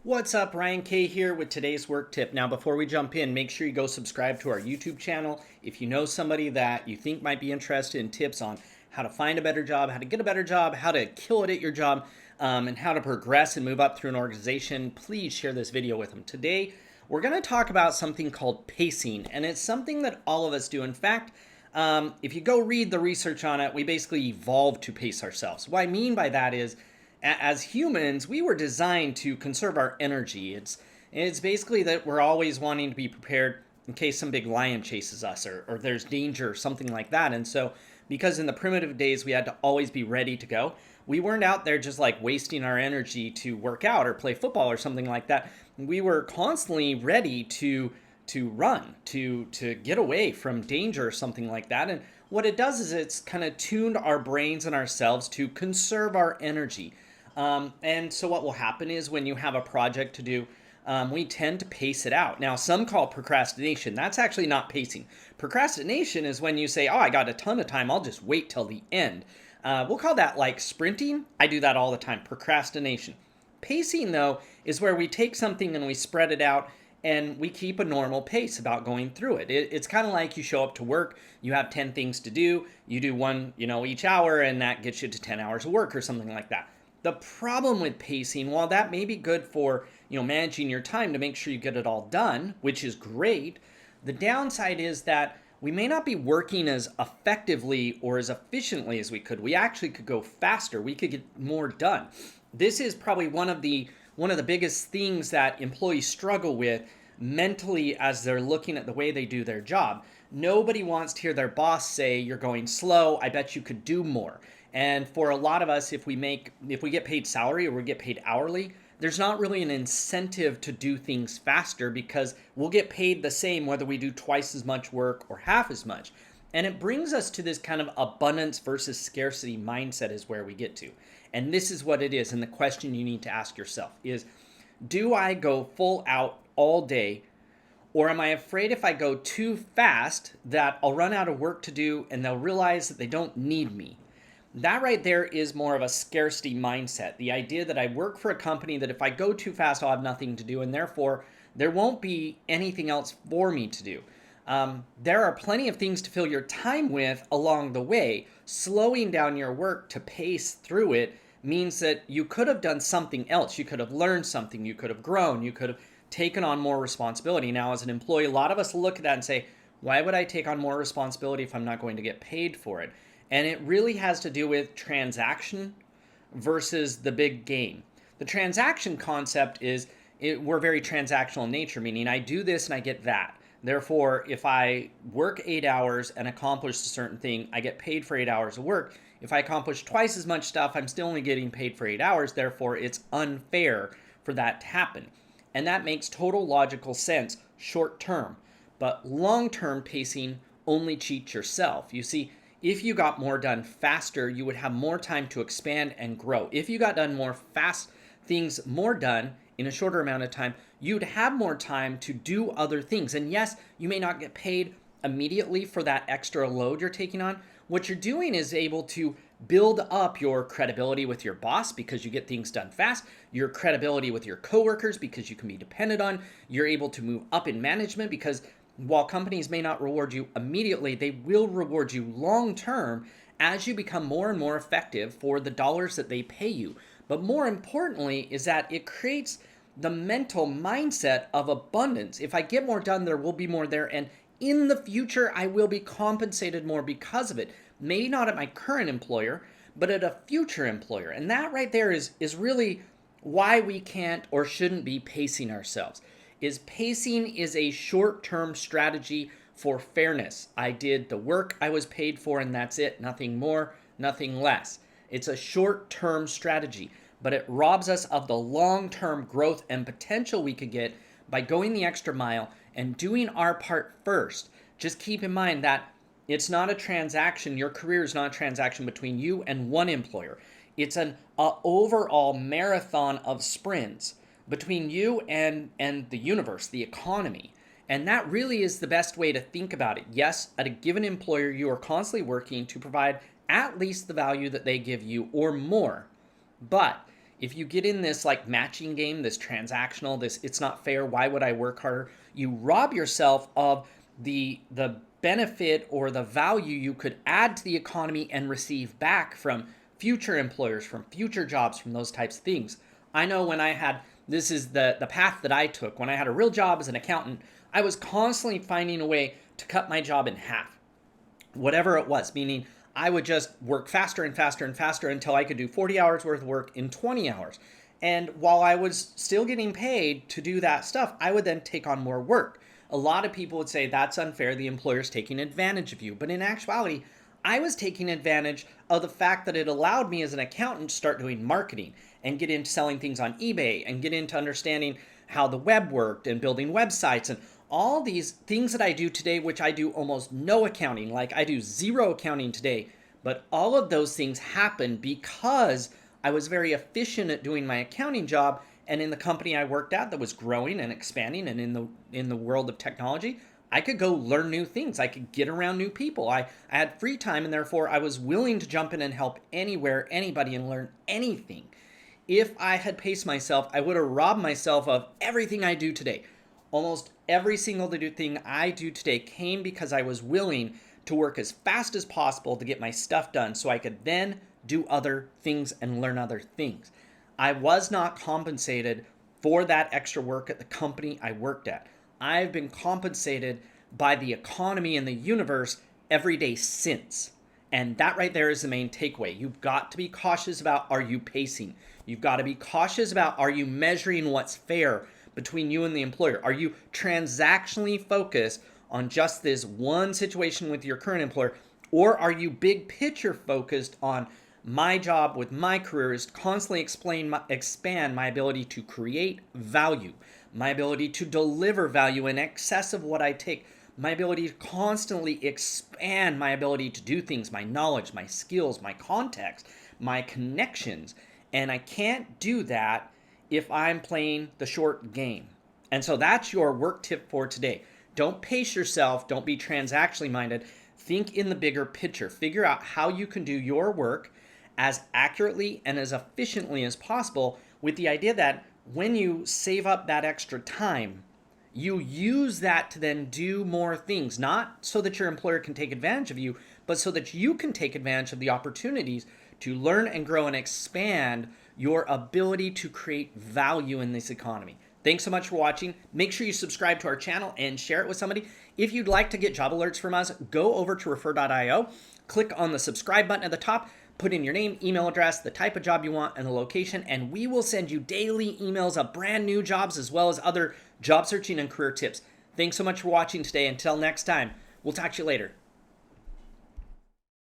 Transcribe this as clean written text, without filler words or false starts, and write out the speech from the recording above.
What's up, Ryan K here with today's work tip. Now, before we jump in, make sure you go subscribe to our YouTube channel. If you know somebody that you think might be interested in tips on how to find a better job, how to get a better job, how to kill it at your job, and how to progress and move up through an organization, please share this video with them. Today, we're going to talk about something called pacing, and it's something that all of us do. In fact, if you go read the research on it, we basically evolved to pace ourselves. What I mean by that is, as humans, we were designed to conserve our energy. It's basically that we're always wanting to be prepared in case some big lion chases us or there's danger or something like that. And so because in the primitive days we had to always be ready to go, we weren't out there just like wasting our energy to work out or play football or something like that. We were constantly ready to run, to get away from danger or something like that. And what it does is it's kind of tuned our brains and ourselves to conserve our energy. And so what will happen is when you have a project to do, we tend to pace it out. Now, some call procrastination. That's actually not pacing. Procrastination is when you say, oh, I got a ton of time, I'll just wait till the end. We'll call that like sprinting. I do that all the time, procrastination. Pacing, though, is where we take something and we spread it out and we keep a normal pace about going through it. It's kind of like you show up to work, you have 10 things to do, you do one, each hour, and that gets you to 10 hours of work or something like that. The problem with pacing, while that may be good for, managing your time to make sure you get it all done, which is great, the downside is that we may not be working as effectively or as efficiently as we could. We actually could go faster. We could get more done. This is probably one of the biggest things that employees struggle with mentally as they're looking at the way they do their job. Nobody wants to hear their boss say, you're going slow, I bet you could do more. And for a lot of us, if we get paid salary or we get paid hourly, there's not really an incentive to do things faster because we'll get paid the same whether we do twice as much work or half as much. And it brings us to this kind of abundance versus scarcity mindset is where we get to. And this is what it is. And the question you need to ask yourself is, do I go full out all day, or am I afraid if I go too fast that I'll run out of work to do and they'll realize that they don't need me? That right there is more of a scarcity mindset. The idea that I work for a company that if I go too fast, I'll have nothing to do, and therefore there won't be anything else for me to do. There are plenty of things to fill your time with along the way. Slowing down your work to pace through it means that you could have done something else. You could have learned something. You could have grown. You could have taken on more responsibility. Now, as an employee, a lot of us look at that and say, why would I take on more responsibility if I'm not going to get paid for it? And it really has to do with transaction versus the big game. The transaction concept is we're very transactional in nature, meaning I do this and I get that. Therefore, if I work 8 hours and accomplish a certain thing, I get paid for 8 hours of work. If I accomplish twice as much stuff, I'm still only getting paid for 8 hours. Therefore, it's unfair for that to happen. And that makes total logical sense short term. But long-term pacing only cheats yourself. You see, if you got more done faster, you would have more time to expand and grow. If you got done things more done in a shorter amount of time, you'd have more time to do other things. And yes, you may not get paid immediately for that extra load you're taking on. What you're doing is able to build up your credibility with your boss because you get things done fast, your credibility with your coworkers because you can be dependent on, you're able to move up in management because while companies may not reward you immediately, they will reward you long term as you become more and more effective for the dollars that they pay you. But more importantly is that it creates the mental mindset of abundance. If I get more done, there will be more there. And in the future, I will be compensated more because of it. Maybe not at my current employer, but at a future employer. And that right there is really why we can't or shouldn't be pacing ourselves. Pacing is a short-term strategy for fairness. I did the work I was paid for and that's it. Nothing more, nothing less. It's a short-term strategy, but it robs us of the long-term growth and potential we could get by going the extra mile and doing our part first. Just keep in mind that it's not a transaction. Your career is not a transaction between you and one employer. It's an overall marathon of sprints between you and the universe, the economy. And that really is the best way to think about it. Yes, at a given employer, you are constantly working to provide at least the value that they give you or more. But if you get in this like matching game, this transactional, this it's not fair, why would I work harder? You rob yourself of the benefit or the value you could add to the economy and receive back from future employers, from future jobs, from those types of things. I know when I had, this is the path that I took. When I had a real job as an accountant, I was constantly finding a way to cut my job in half, whatever it was, meaning I would just work faster and faster and faster until I could do 40 hours worth of work in 20 hours. And while I was still getting paid to do that stuff, I would then take on more work. A lot of people would say that's unfair, the employer's taking advantage of you. But in actuality, I was taking advantage of the fact that it allowed me as an accountant to start doing marketing and get into selling things on eBay and get into understanding how the web worked and building websites and all these things that I do today, which I do almost no accounting, like I do zero accounting today. But all of those things happen because I was very efficient at doing my accounting job, and in the company I worked at that was growing and expanding, and in the world of technology, I could go learn new things. I could get around new people. I had free time, and therefore I was willing to jump in and help anywhere, anybody, and learn anything. If I had paced myself, I would have robbed myself of everything I do today. Almost every single thing I do today came because I was willing to work as fast as possible to get my stuff done so I could then do other things and learn other things. I was not compensated for that extra work at the company I worked at. I've been compensated by the economy and the universe every day since. And that right there is the main takeaway. You've got to be cautious about, are you pacing? You've got to be cautious about, are you measuring what's fair between you and the employer? Are you transactionally focused on just this one situation with your current employer? Or are you big picture focused on my job with my career is to constantly expand my ability to create value, my ability to deliver value in excess of what I take, my ability to constantly expand my ability to do things, my knowledge, my skills, my context, my connections. And I can't do that if I'm playing the short game. And so that's your work tip for today. Don't pace yourself. Don't be transactionally minded. Think in the bigger picture. Figure out how you can do your work as accurately and as efficiently as possible, with the idea that when you save up that extra time, you use that to then do more things, not so that your employer can take advantage of you, but so that you can take advantage of the opportunities to learn and grow and expand your ability to create value in this economy. Thanks so much for watching. Make sure you subscribe to our channel and share it with somebody. If you'd like to get job alerts from us, go over to Refer.io, click on the subscribe button at the top, put in your name, email address, the type of job you want, and the location, and we will send you daily emails of brand new jobs as well as other job searching and career tips. Thanks so much for watching today. Until next time, we'll talk to you later.